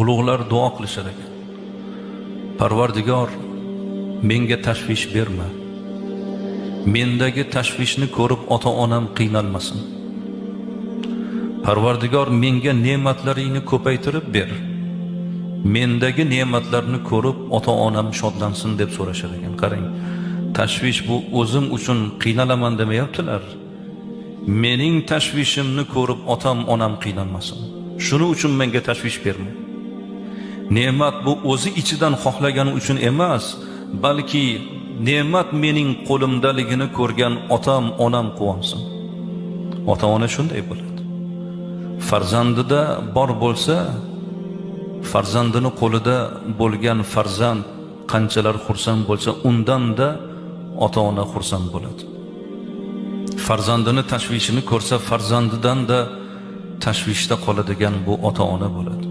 ulug'lar duo qilishar ekan. Parvardigor, menga tashvish berma. Mendagi tashvishni ko'rib ota-onam qiynalmasin. Parvardigor, menga ne'matlaringni ko'paytirib ber. Mendagi ne'matlarni ko'rib ota-onam shodlansin deb so'rashar ekan. Qarang, tashvish bu o'zim uchun qiynalaman demayaptilar. Mening tashvishimni ko'rib otam-onam qiynalmasin. Shuning uchun menga tashvish berma. Ne'mat bu o'zi ichidan xohlagani uchun emas, balki ne'mat mening qo'limdaligini ko'rgan otam-onam quvonsin. Ota-ona shunday bo'ladi. Farzandida bor bo'lsa, farzandini qo'lida bo'lgan farzand qanchalar xursand bo'lsa, undan-da ota-ona xursand bo'ladi. Farzandini tashvishini ko'rsa, farzandidan da tashvishda qoladigan bu ota-ona bo'ladi.